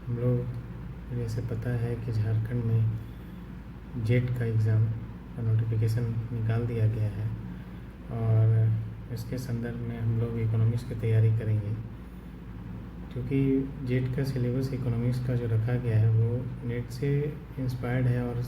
हम लोग जैसे पता है कि झारखंड में जेट का एग्ज़ाम का नोटिफिकेशन निकाल दिया गया है और इसके संदर्भ में हम लोग इकोनॉमिक्स की तैयारी करेंगे, क्योंकि जेट का सिलेबस इकोनॉमिक्स का जो रखा गया है वो नेट से इंस्पायर्ड है और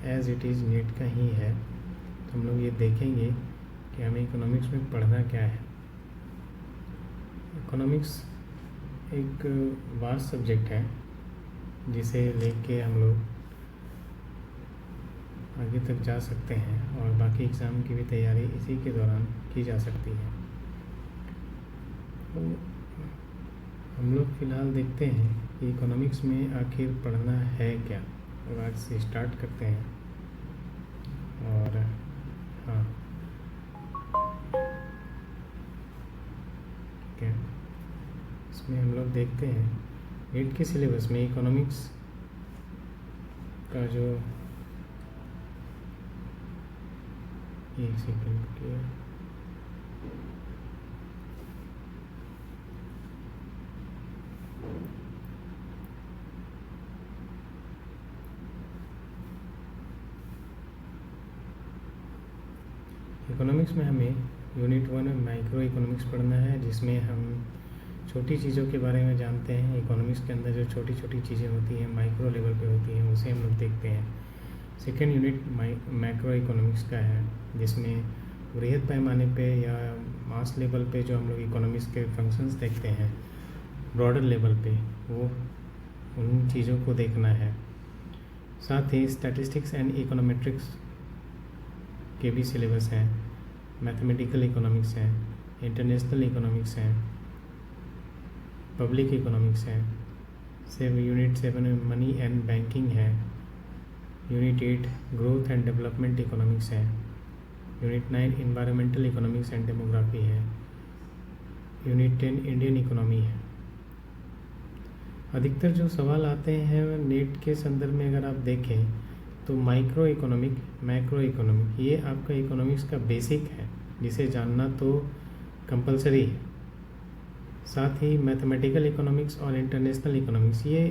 एज़ इट इज़ नेट का ही है। तो हम लोग ये देखेंगे कि हमें इकोनॉमिक्स में पढ़ना क्या है। इकोनॉमिक्स एक वास्ट सब्जेक्ट है जिसे लेके हम लोग आगे तक जा सकते हैं और बाकी एग्ज़ाम की भी तैयारी इसी के दौरान की जा सकती है। तो हम लोग फ़िलहाल देखते हैं कि इकोनॉमिक्स में आखिर पढ़ना है क्या, और आज से स्टार्ट करते हैं। और हाँ, ठीक है, इसमें हम लोग देखते हैं नीट के सिलेबस में इकोनॉमिक्स का जो एक सेकंड के इकोनॉमिक्स में हमें यूनिट 1 में माइक्रो इकोनॉमिक्स पढ़ना है, जिसमें हम छोटी चीज़ों के बारे में जानते हैं। इकोनॉमिक्स के अंदर जो छोटी छोटी चीज़ें होती हैं, माइक्रो लेवल पे होती हैं, उसे हम लोग देखते हैं। सेकेंड यूनिट मैक्रो इकोनॉमिक्स का है, जिसमें वृहद पैमाने पे या मास लेवल पे जो हम लोग इकोनॉमिक्स के फंक्शंस देखते हैं ब्रॉडर लेवल पे, वो उन चीज़ों को देखना है। साथ ही स्टैटिस्टिक्स एंड इकोनोमेट्रिक्स के भी सिलेबस हैं, मैथमेटिकल इकोनॉमिक्स हैं, इंटरनेशनल इकोनॉमिक्स हैं, पब्लिक इकोनॉमिक्स है। यूनिट 7 में मनी एंड बैंकिंग है। Unit 8 growth and development economics है। Unit 9 environmental economics and demography है। यूनिट 10 इंडियन इकोनॉमी है। अधिकतर जो सवाल आते हैं नेट के संदर्भ में अगर आप देखें तो माइक्रो इकोनॉमिक, मैक्रो इकोनॉमिक, ये आपका इकोनॉमिक्स का बेसिक है, जिसे जानना तो कंपलसरी है। साथ ही मैथमेटिकल इकोनॉमिक्स और इंटरनेशनल इकोनॉमिक्स, ये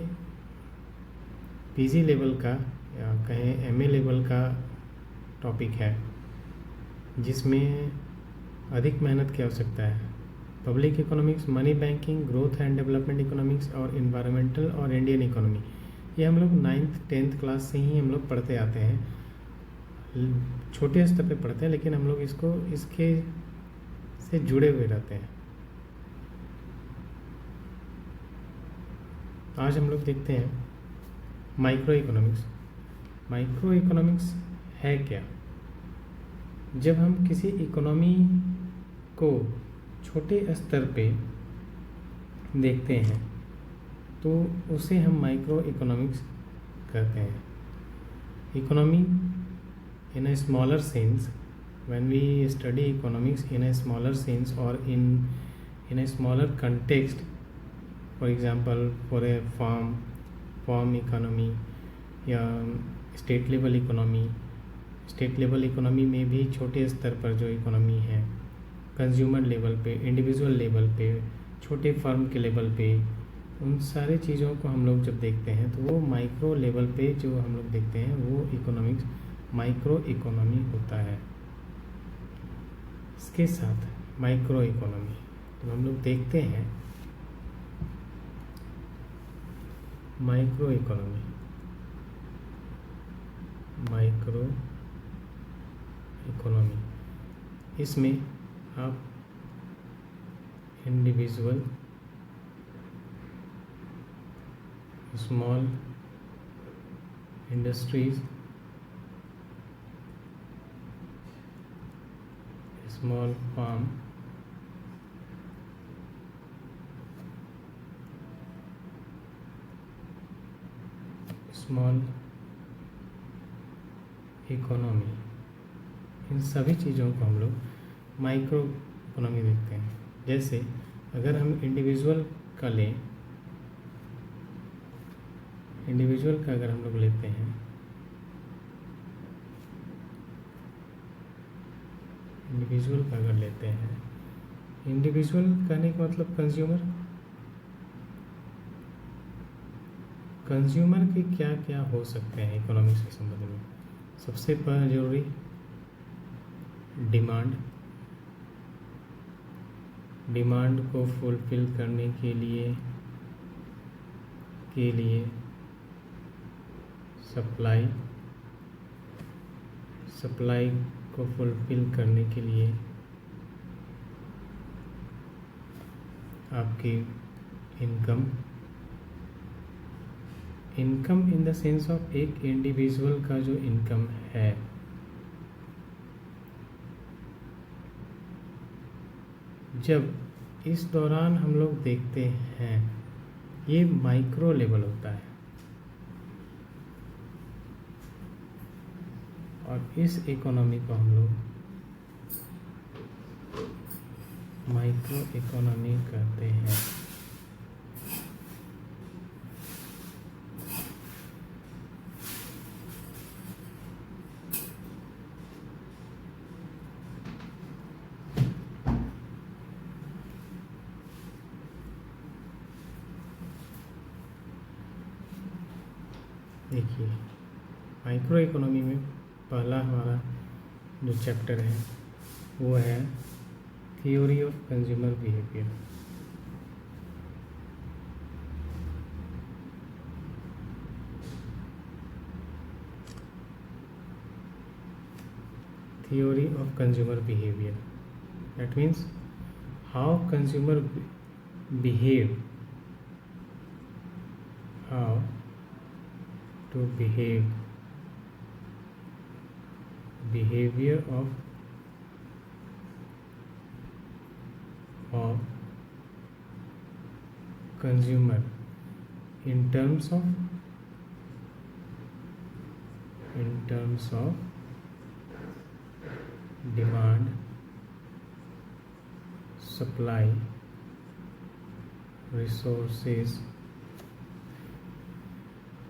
पीजी लेवल का या कहें एमए लेवल का टॉपिक है, जिसमें अधिक मेहनत की आवश्यकता है। Public economics, money banking, growth and development economics और इन्वायरमेंटल और इंडियन इकोनॉमी, ये हम लोग 9th 10th क्लास से ही हम लोग पढ़ते आते हैं, छोटे स्तर पे पढ़ते हैं, लेकिन हम लोग इसको इसके से जुड़े हुए रहते हैं। आज हम लोग देखते हैं माइक्रो इकोनॉमिक्स। माइक्रो इकोनॉमिक्स है क्या? जब हम किसी इकोनॉमी को छोटे स्तर पे देखते हैं तो उसे हम माइक्रो इकोनॉमिक्स कहते हैं। Economy in a smaller sense, when we study economics in a smaller sense और in a smaller context, for example for a firm economy या state level economy. State level economy में भी छोटे स्तर पर जो इकोनॉमी है, कंज्यूमर लेवल पे, इंडिविजुअल लेवल पे, छोटे फर्म के लेवल पे, उन सारे चीज़ों को हम लोग जब देखते हैं तो वो माइक्रो लेवल पे जो हम लोग देखते हैं वो इकोनॉमिक्स माइक्रो इकोनॉमी होता है। इसके साथ माइक्रो इकोनॉमी तो हम लोग देखते हैं माइक्रो इकोनॉमी, माइक्रो इकोनॉमी, इसमें आप individual, small industries, small farm, small economy, इन सभी चीज़ों को हम लोग माइक्रो इकोनॉमी देखते हैं। जैसे अगर हम इंडिविजुअल का लें, इंडिविजुअल का अगर हम लोग लेते हैं, इंडिविजुअल का अगर लेते हैं, इंडिविजुअल कहने का मतलब कंज्यूमर, कंज्यूमर के क्या क्या हो सकते हैं इकोनॉमिक्स के संबंध में। सबसे पहले जरूरी डिमांड को फुलफिल करने के लिए सप्लाई को फुलफिल करने के लिए आपकी income in the sense of एक इंडिविजुअल का जो इनकम है, जब इस दौरान हम लोग देखते हैं ये माइक्रो लेवल होता है, और इस इकोनॉमी को हम लोग माइक्रो इकोनॉमी कहते हैं। देखिए, माइक्रो इकोनॉमी में पहला हमारा जो चैप्टर है वो है theory of consumer behaviour. Theory of consumer behavior. That means how consumer behave, how to behave, behavior of consumer in terms of demand, supply, resources,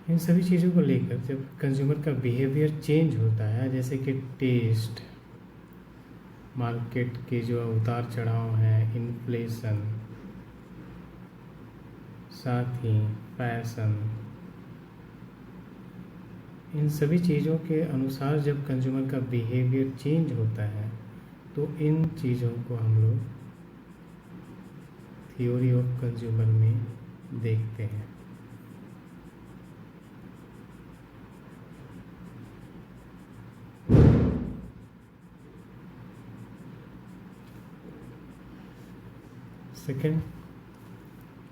इन सभी चीज़ों को लेकर जब कंज्यूमर का बिहेवियर चेंज होता है, जैसे कि टेस्ट, मार्केट के जो उतार चढ़ाव हैं, इन्फ्लेशन, साथ ही फैशन, इन सभी चीज़ों के अनुसार जब कंज्यूमर का बिहेवियर चेंज होता है तो इन चीज़ों को हम लोग थ्योरी ऑफ कंज्यूमर में देखते हैं। Second,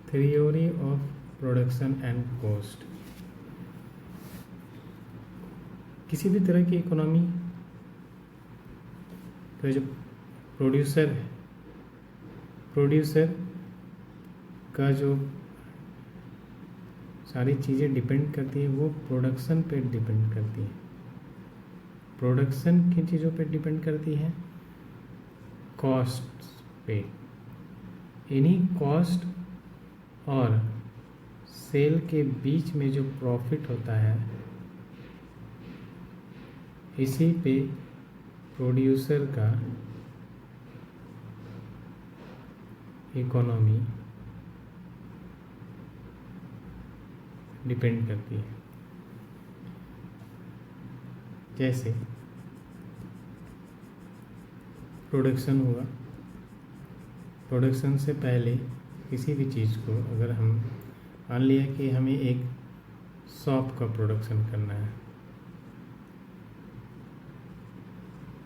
theory of production and cost. किसी भी तरह की इकोनॉमी तो जो प्रोड्यूसर है, प्रोड्यूसर का जो सारी चीज़ें डिपेंड करती है वो प्रोडक्शन पे डिपेंड करती है। प्रोडक्शन किन चीज़ों पे डिपेंड करती है? कॉस्ट पे। इन्हीं कॉस्ट और सेल के बीच में जो प्रॉफिट होता है, इसी पे प्रोड्यूसर का इकोनॉमी डिपेंड करती है। जैसे प्रोडक्शन हुआ, प्रोडक्शन से पहले किसी भी चीज़ को अगर हम मान लिया कि हमें एक शॉप का प्रोडक्शन करना है,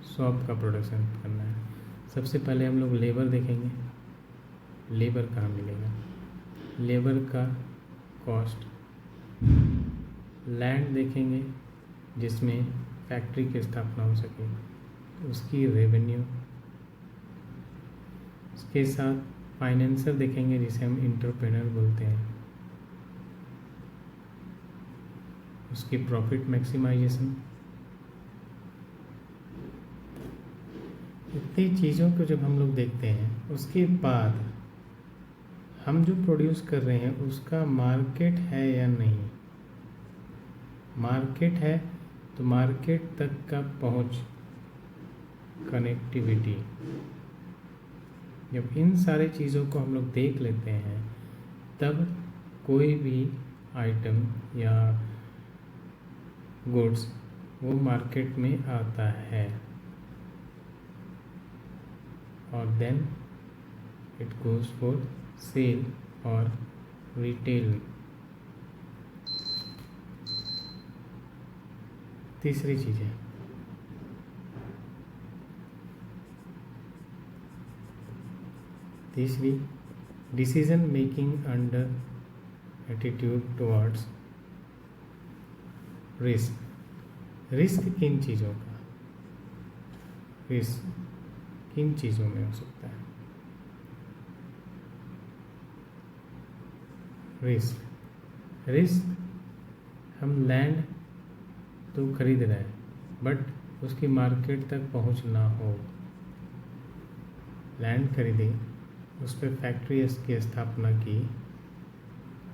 शॉप का प्रोडक्शन करना है, सबसे पहले हम लोग लेबर देखेंगे। लेबर कहाँ मिलेगा? लेबर का कॉस्ट। लैंड देखेंगे जिसमें फैक्ट्री की स्थापना हो सके, उसकी रेवेन्यू। उसके साथ फाइनेंसर देखेंगे जिसे हम इंटरप्रेन्योर बोलते हैं, उसकी प्रॉफिट मैक्सिमाइजेशन। इतनी चीज़ों को जब हम लोग देखते हैं, उसके बाद हम जो प्रोड्यूस कर रहे हैं उसका मार्केट है या नहीं। मार्केट है तो मार्केट तक का पहुंच, कनेक्टिविटी, जब इन सारे चीज़ों को हम लोग देख लेते हैं तब कोई भी आइटम या गुड्स वो मार्केट में आता है और then it goes for sale और रिटेल। तीसरी चीज़ है तीसरी decision making under attitude towards risk. Risk किन चीज़ों का, रिस्क किन चीज़ों में हो सकता है? रिस्क हम लैंड तो खरीद रहे हैं बट उसकी मार्केट तक पहुंच ना हो। लैंड खरीदी, उस पर फैक्ट्री की स्थापना की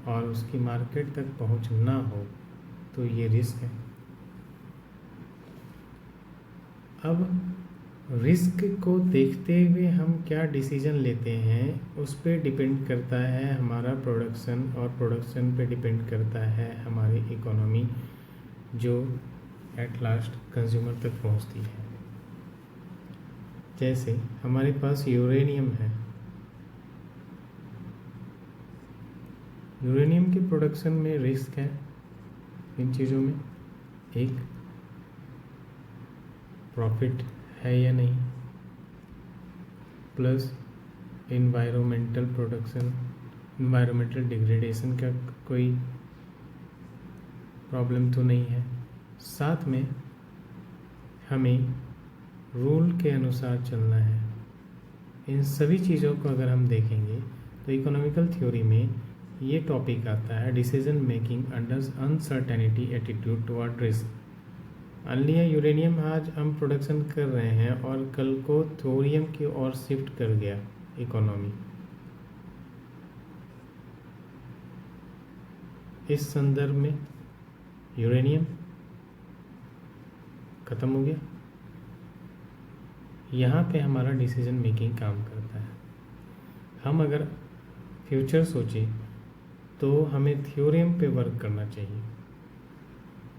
और उसकी मार्केट तक पहुंच ना हो तो ये रिस्क है। अब रिस्क को देखते हुए हम क्या डिसीजन लेते हैं उस पर डिपेंड करता है हमारा प्रोडक्शन, और प्रोडक्शन पे डिपेंड करता है हमारी इकोनॉमी जो एट लास्ट कंज्यूमर तक पहुंचती है। जैसे हमारे पास यूरेनियम है, यूरेनियम के प्रोडक्शन में रिस्क है इन चीज़ों में, एक प्रॉफिट है या नहीं, plus environmental production, environmental degradation का कोई प्रॉब्लम तो नहीं है, साथ में हमें रूल के अनुसार चलना है। इन सभी चीज़ों को अगर हम देखेंगे तो इकोनॉमिकल थ्योरी में ये टॉपिक आता है decision making under uncertainty attitude toward risk. अन्य यूरेनियम आज हम प्रोडक्शन कर रहे हैं और कल को थोरियम की ओर शिफ्ट कर गया इकोनॉमी। इस संदर्भ में यूरेनियम ख़त्म हो गया। यहाँ पे हमारा डिसीजन मेकिंग काम करता है। हम अगर फ्यूचर सोचें तो हमें थ्योरम पे वर्क करना चाहिए,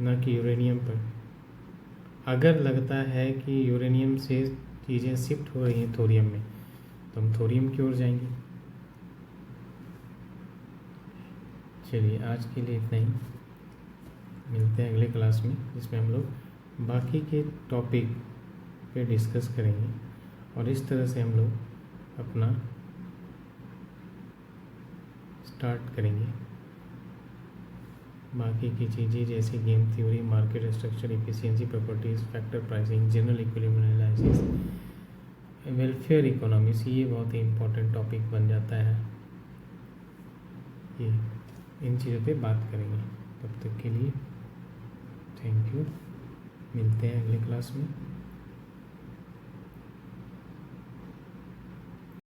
ना कि यूरेनियम पर। अगर लगता है कि यूरेनियम से चीज़ें शिफ्ट हो रही हैं थोरियम में तो हम थोरियम की ओर जाएंगे। चलिए आज के लिए इतना ही, मिलते हैं अगले क्लास में जिसमें हम लोग बाकी के टॉपिक पे डिस्कस करेंगे और इस तरह से हम लोग अपना स्टार्ट करेंगे। बाकी की चीज़ें जैसे game theory, market structure, efficiency, properties, factor pricing, general equilibrium analysis, welfare economics, ये बहुत ही इम्पोर्टेंट टॉपिक बन जाता है। ये इन चीज़ों पे बात करेंगे। तब तक के लिए थैंक यू, मिलते हैं अगले क्लास में।